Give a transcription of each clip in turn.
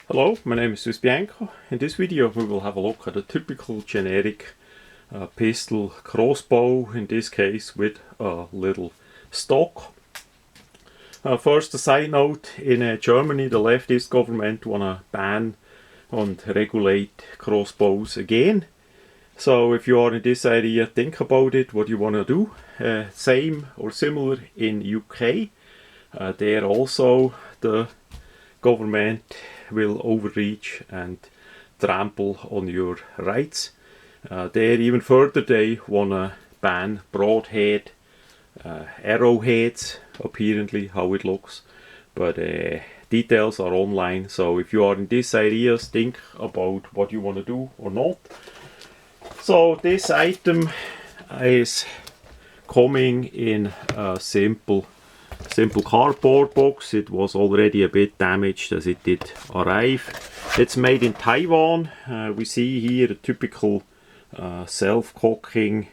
Hello, my name is Swiss Bianco. In this video we will have a look at a typical generic pistol crossbow, in this case with a little stock. First, a side note, in Germany the leftist government wanna ban and regulate crossbows again. So if you are in this area, think about it, what you wanna do. Same or similar in UK. There also the government will overreach and trample on your rights. There even further, they wanna ban broadhead arrowheads, apparently how it looks, but details are online. So if you are in these areas, think about what you want to do or not. So this item is coming in a simple cardboard box. It was already a bit damaged as it did arrive. It's made in Taiwan. We see here a typical self-cocking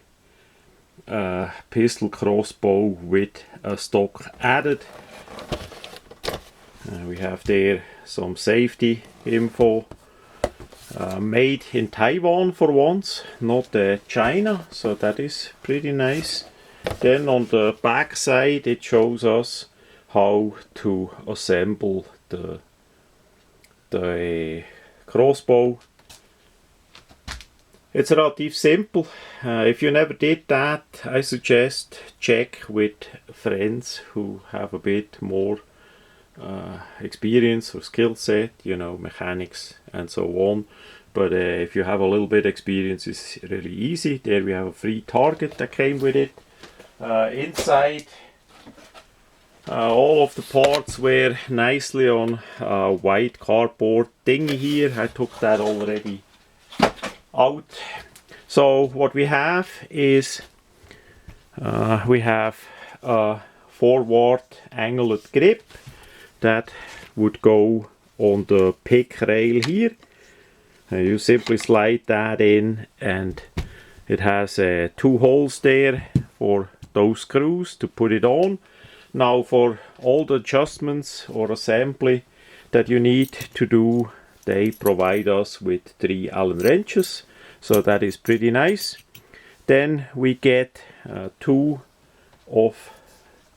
pistol crossbow with a stock added. We have there some safety info. Made in Taiwan for once, not China, so that is pretty nice. Then on the back side it shows us how to assemble the crossbow. It's relatively simple. If you never did that, I suggest check with friends who have a bit more experience or skill set, you know, mechanics and so on. But if you have a little bit experience, it's really easy. There we have a free target that came with it. Inside, all of the parts were nicely on white cardboard thingy here. I took that already out. So what we have is we have a forward angled grip that would go on the pick rail here. You simply slide that in and it has 2 holes there for those screws to put it on. Now for all the adjustments or assembly that you need to do, they provide us with 3 Allen wrenches, so that is pretty nice. Then we get 2 of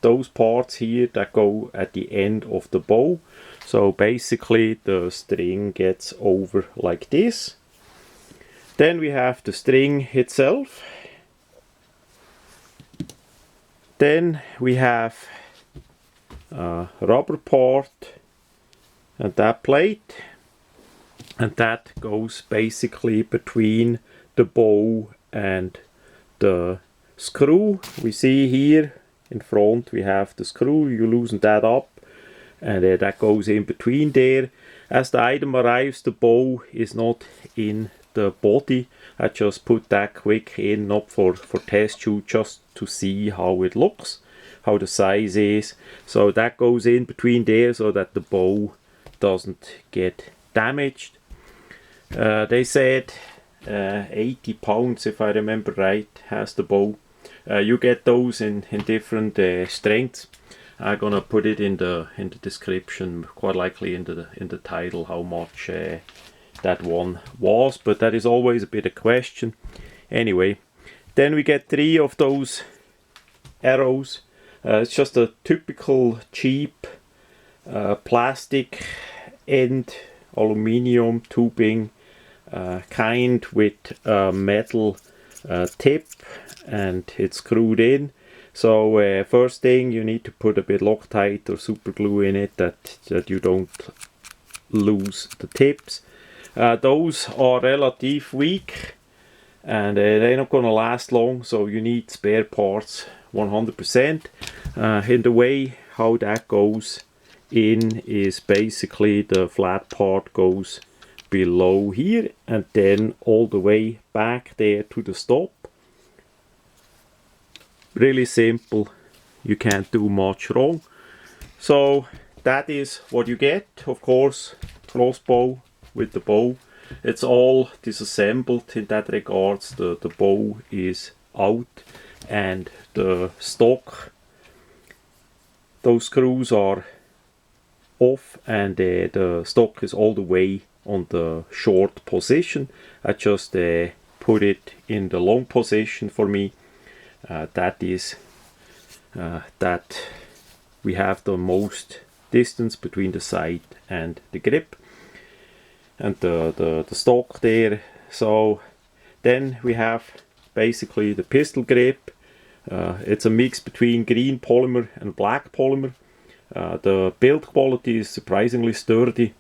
those parts here that go at the end of the bow. So basically the string gets over like this. Then we have the string itself. Then we have a rubber part and that plate, and that goes basically between the bow and the screw. We see here in front we have the screw. You loosen that up and that goes in between there. As the item arrives, the bow is not in the body. I just put that quick in, not for test shoot, just to see how it looks, how the size is. So that goes in between there so that the bow doesn't get damaged. They said 80 pounds, if I remember right, has the bow. You get those in different strengths. I'm gonna put it in the description, quite likely in the title, how much that one was, but that is always a bit of question. Anyway, then we get 3 of those arrows. It's just a typical cheap plastic end aluminium tubing kind with a metal tip, and it's screwed in. So first thing, you need to put a bit Loctite or super glue in it that you don't lose the tips. Those are relatively weak and they're not gonna last long, so you need spare parts 100%. In the way how that goes in is basically the flat part goes below here and then all the way back there to the stop. Really simple, you can't do much wrong. So that is what you get. Of course, crossbow with the bow. It's all disassembled in that regards. The bow is out and the stock, those screws are off, and the stock is all the way on the short position. I just put it in the long position for me. That is that we have the most distance between the sight and the grip and the stock there. So then we have basically the pistol grip. It's a mix between green polymer and black polymer. The build quality is surprisingly sturdy.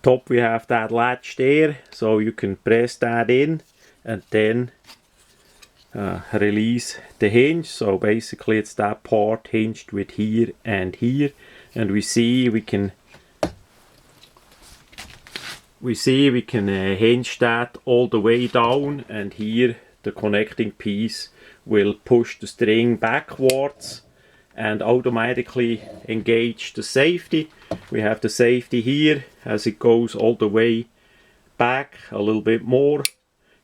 Top we have that latch there, so you can press that in and then release the hinge. So basically it's that part hinged with here, and we see we can hinge that all the way down, and here the connecting piece will push the string backwards and automatically engage the safety. We have the safety here as it goes all the way back a little bit more.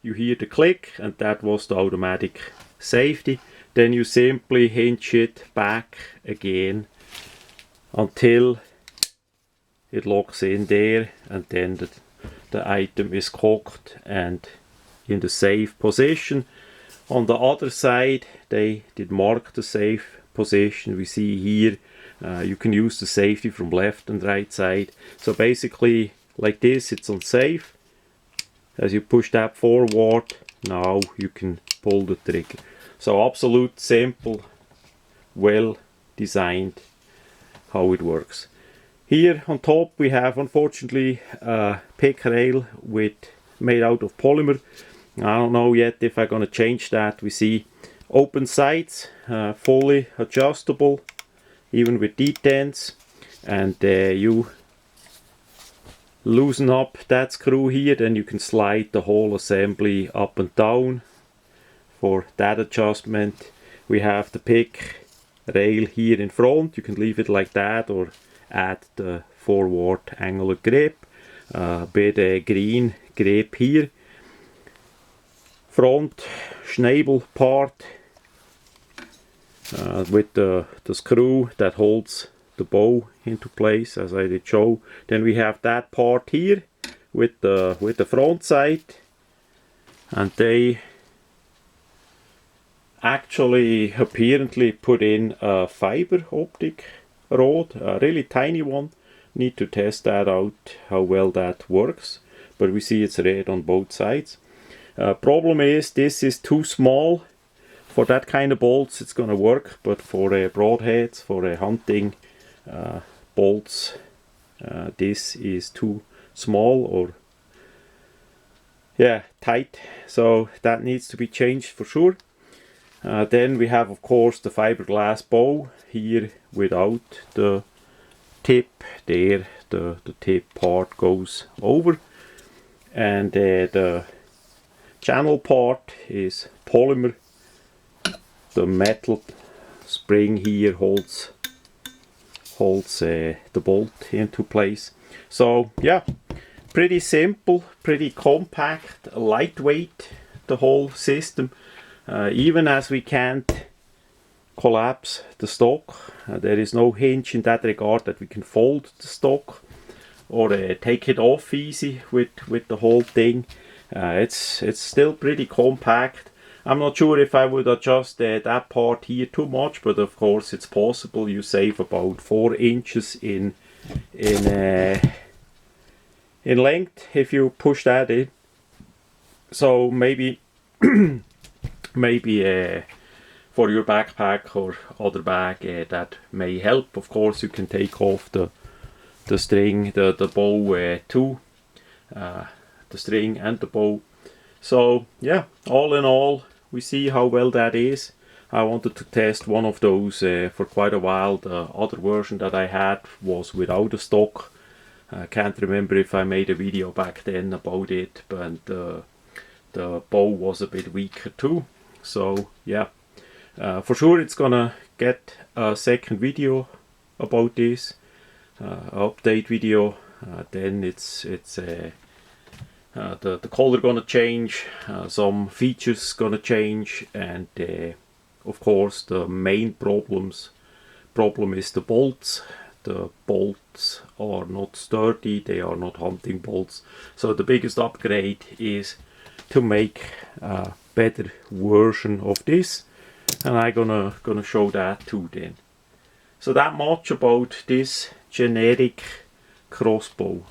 You hear the click, and that was the automatic safety. Then you simply hinge it back again until it locks in there, and then the item is cocked and in the safe position. On the other side, they did mark the safe position. We see here you can use the safety from left and right side. So basically like this, it's unsafe. As you push that forward, now you can pull the trigger. So absolute simple, well designed how it works. Here on top we have unfortunately a pick rail made out of polymer. I don't know yet if I'm gonna change that. We see open sights, fully adjustable, even with detents, and you loosen up that screw here, then you can slide the whole assembly up and down for that adjustment. We have the pick rail here in front. You can leave it like that or add the forward angular grip, bit green grip here. Front schnabel part with the screw that holds the bow into place, as I did show. Then we have that part here with the front sight, and they actually apparently put in a fiber optic rod, a really tiny one. Need to test that out, how well that works, but we see it's red on both sides. Problem is this is too small for that kind of bolts. It's gonna work, but for broadheads, for hunting bolts, this is too small, or yeah, tight, so that needs to be changed for sure. Then we have of course the fiberglass bow here without the tip there. The tip part goes over, and the channel part is polymer. The metal spring here holds the bolt into place. So yeah, pretty simple, pretty compact, lightweight, the whole system. Even as we can't collapse the stock, there is no hinge in that regard that we can fold the stock or take it off easy with the whole thing. It's still pretty compact. I'm not sure if I would adjust that part here too much, but of course it's possible. You save about 4 inches in length if you push that in. So maybe maybe for your backpack or other bag that may help. Of course you can take off the string, the bow too, the string and the bow. So yeah, all in all, we see how well that is. I wanted to test one of those for quite a while. The other version that I had was without a stock. I can't remember if I made a video back then about it, but the bow was a bit weaker too. So yeah, for sure it's gonna get a second video about this, update video. Then it's the color gonna change, some features gonna change, and of course the main problem is the bolts. the bolts are not sturdy, they are not hunting bolts. So the biggest upgrade is to make a better version of this, and I'm gonna show that too then. So that much about this generic crossbow.